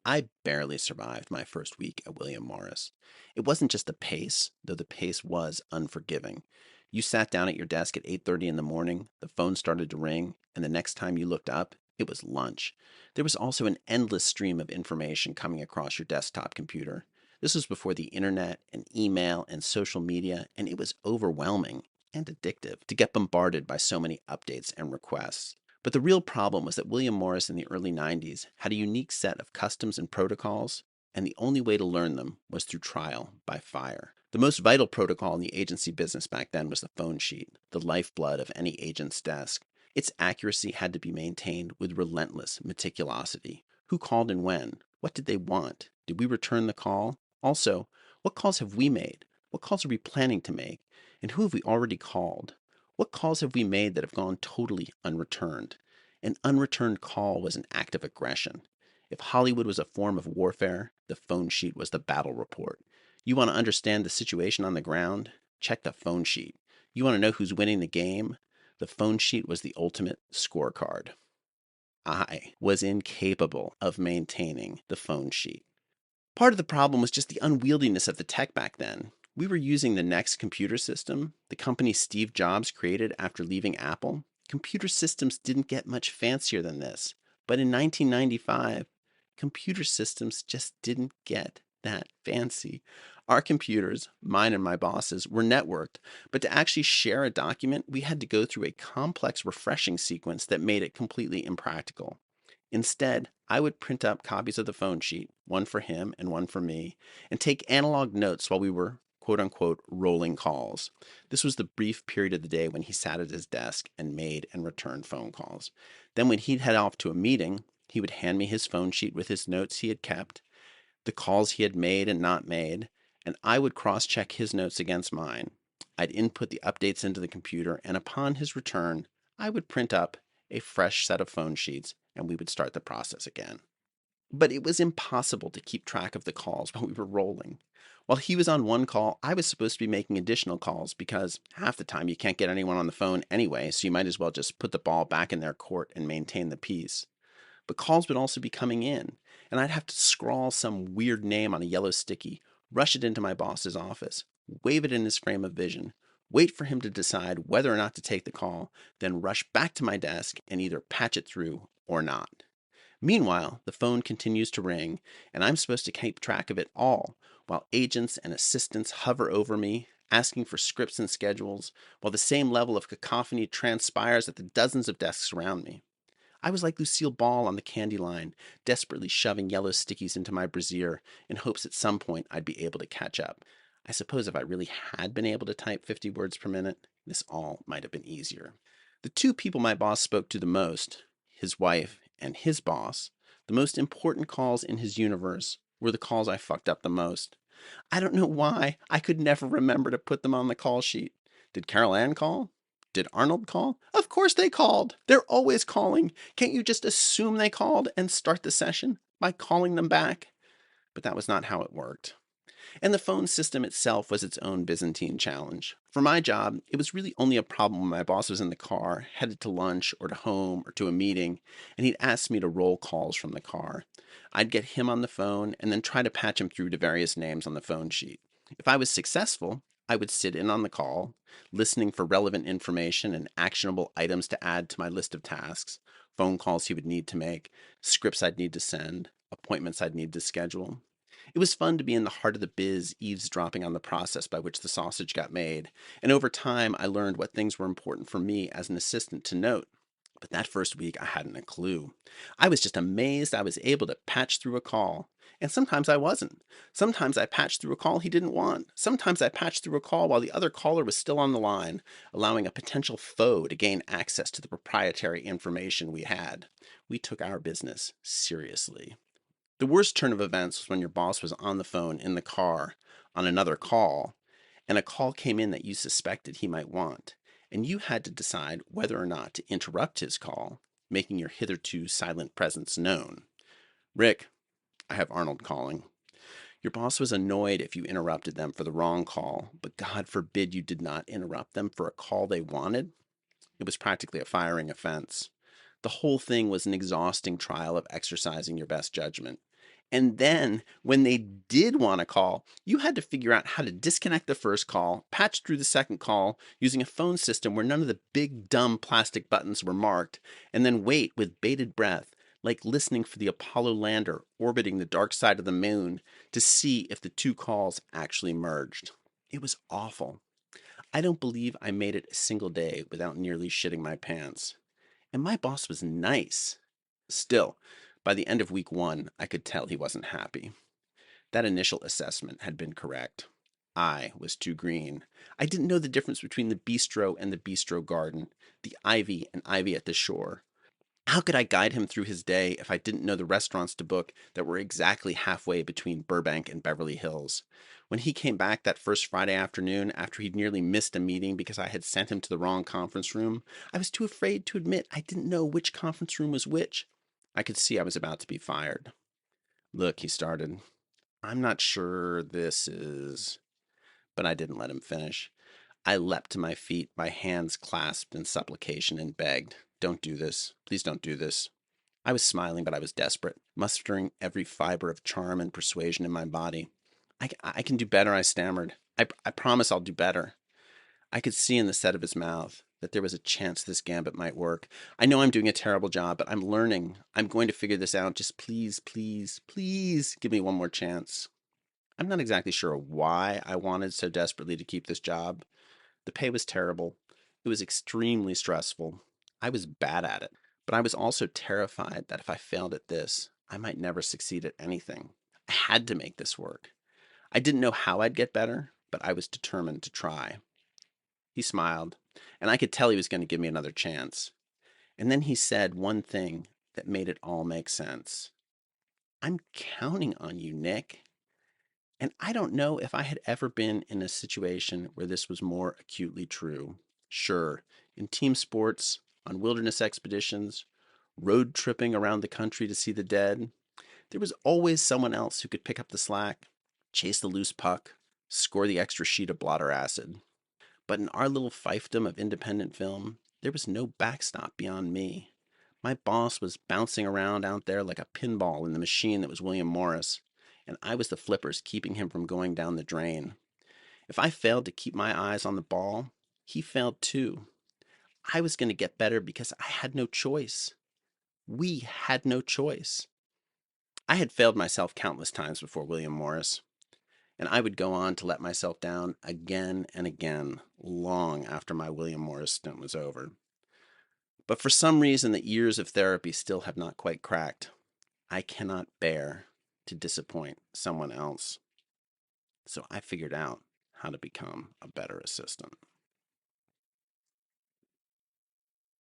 I barely survived my first week at William Morris. It wasn't just the pace, though the pace was unforgiving. You sat down at your desk at 8:30 in the morning, the phone started to ring, and the next time you looked up, it was lunch. There was also an endless stream of information coming across your desktop computer. This was before the internet and email and social media, and it was overwhelming and addictive to get bombarded by so many updates and requests. But the real problem was that William Morris in the early 90s had a unique set of customs and protocols, and the only way to learn them was through trial by fire. The most vital protocol in the agency business back then was the phone sheet, the lifeblood of any agent's desk. Its accuracy had to be maintained with relentless meticulosity. Who called and when? What did they want? Did we return the call? Also, what calls have we made? What calls are we planning to make? And who have we already called? What calls have we made that have gone totally unreturned? An unreturned call was an act of aggression. If Hollywood was a form of warfare, the phone sheet was the battle report. You want to understand the situation on the ground? Check the phone sheet. You want to know who's winning the game? The phone sheet was the ultimate scorecard. I was incapable of maintaining the phone sheet. Part of the problem was just the unwieldiness of the tech back then. We were using the Next computer system, the company Steve Jobs created after leaving Apple. Computer systems didn't get much fancier than this. But in 1995, computer systems just didn't get that fancy. Our computers, mine and my boss's, were networked, but to actually share a document, we had to go through a complex refreshing sequence that made it completely impractical. Instead, I would print up copies of the phone sheet, one for him and one for me, and take analog notes while we were quote unquote rolling calls. This was the brief period of the day when he sat at his desk and made and returned phone calls. Then, when he'd head off to a meeting, he would hand me his phone sheet with his notes he had kept, the calls he had made and not made, and I would cross check his notes against mine. I'd input the updates into the computer, and upon his return, I would print up a fresh set of phone sheets and we would start the process again. But it was impossible to keep track of the calls while we were rolling. While he was on one call, I was supposed to be making additional calls because half the time you can't get anyone on the phone anyway, so you might as well just put the ball back in their court and maintain the peace. But calls would also be coming in, and I'd have to scrawl some weird name on a yellow sticky, rush it into my boss's office, wave it in his frame of vision, wait for him to decide whether or not to take the call, then rush back to my desk and either patch it through or not. Meanwhile, the phone continues to ring, and I'm supposed to keep track of it all, while agents and assistants hover over me, asking for scripts and schedules, while the same level of cacophony transpires at the dozens of desks around me. I was like Lucille Ball on the candy line, desperately shoving yellow stickies into my brassiere in hopes at some point I'd be able to catch up. I suppose if I really had been able to type 50 words per minute, this all might have been easier. The two people my boss spoke to the most, his wife and his boss, the most important calls in his universe, were the calls I fucked up the most. I don't know why. I could never remember to put them on the call sheet. Did Carol Ann call? Did Arnold call? Of course they called. They're always calling. Can't you just assume they called and start the session by calling them back? But that was not how it worked. And the phone system itself was its own Byzantine challenge. For my job, it was really only a problem when my boss was in the car, headed to lunch or to home or to a meeting, and he'd ask me to roll calls from the car. I'd get him on the phone and then try to patch him through to various names on the phone sheet. If I was successful, I would sit in on the call, listening for relevant information and actionable items to add to my list of tasks, phone calls he would need to make, scripts I'd need to send, appointments I'd need to schedule. It was fun to be in the heart of the biz, eavesdropping on the process by which the sausage got made, and over time I learned what things were important for me as an assistant to note. But that first week I hadn't a clue. I was just amazed I was able to patch through a call. And sometimes I wasn't. Sometimes I patched through a call he didn't want. Sometimes I patched through a call while the other caller was still on the line, allowing a potential foe to gain access to the proprietary information we had. We took our business seriously. The worst turn of events was when your boss was on the phone in the car on another call, and a call came in that you suspected he might want, and you had to decide whether or not to interrupt his call, making your hitherto silent presence known. Rick, I have Arnold calling. Your boss was annoyed if you interrupted them for the wrong call, but God forbid you did not interrupt them for a call they wanted. It was practically a firing offense. The whole thing was an exhausting trial of exercising your best judgment. And then when they did want to call, you had to figure out how to disconnect the first call, patch through the second call using a phone system where none of the big dumb plastic buttons were marked, and then wait with bated breath, like listening for the Apollo lander orbiting the dark side of the moon to see if the two calls actually merged. It was awful. I don't believe I made it a single day without nearly shitting my pants. And my boss was nice. Still, by the end of week 1, I could tell he wasn't happy. That initial assessment had been correct. I was too green. I didn't know the difference between the bistro and the bistro garden, the ivy and ivy at the shore. How could I guide him through his day if I didn't know the restaurants to book that were exactly halfway between Burbank and Beverly Hills? When he came back that first Friday afternoon after he'd nearly missed a meeting because I had sent him to the wrong conference room, I was too afraid to admit I didn't know which conference room was which. I could see I was about to be fired. Look, he started. I'm not sure this is. But I didn't let him finish. I leapt to my feet, my hands clasped in supplication, and begged, "Don't do this. Please don't do this." I was smiling, but I was desperate, mustering every fiber of charm and persuasion in my body. I can do better, I stammered. I promise I'll do better. I could see in the set of his mouth that there was a chance this gambit might work. I know I'm doing a terrible job, but I'm learning. I'm going to figure this out. Just please, please, please give me one more chance. I'm not exactly sure why I wanted so desperately to keep this job. The pay was terrible. It was extremely stressful. I was bad at it. But I was also terrified that if I failed at this, I might never succeed at anything. I had to make this work. I didn't know how I'd get better, but I was determined to try. He smiled, and I could tell he was going to give me another chance. And then he said one thing that made it all make sense. "I'm counting on you, Nick." And I don't know if I had ever been in a situation where this was more acutely true. Sure, in team sports, on wilderness expeditions, road tripping around the country to see the dead, there was always someone else who could pick up the slack, chase the loose puck, score the extra sheet of blotter acid. But in our little fiefdom of independent film, there was no backstop beyond me. My boss was bouncing around out there like a pinball in the machine that was William Morris, and I was the flippers keeping him from going down the drain. If I failed to keep my eyes on the ball, he failed too. I was going to get better because I had no choice. We had no choice. I had failed myself countless times before William Morris, and I would go on to let myself down again and again long after my William Morris stint was over. But for some reason, the years of therapy still have not quite cracked. I cannot bear to disappoint someone else. So I figured out how to become a better assistant.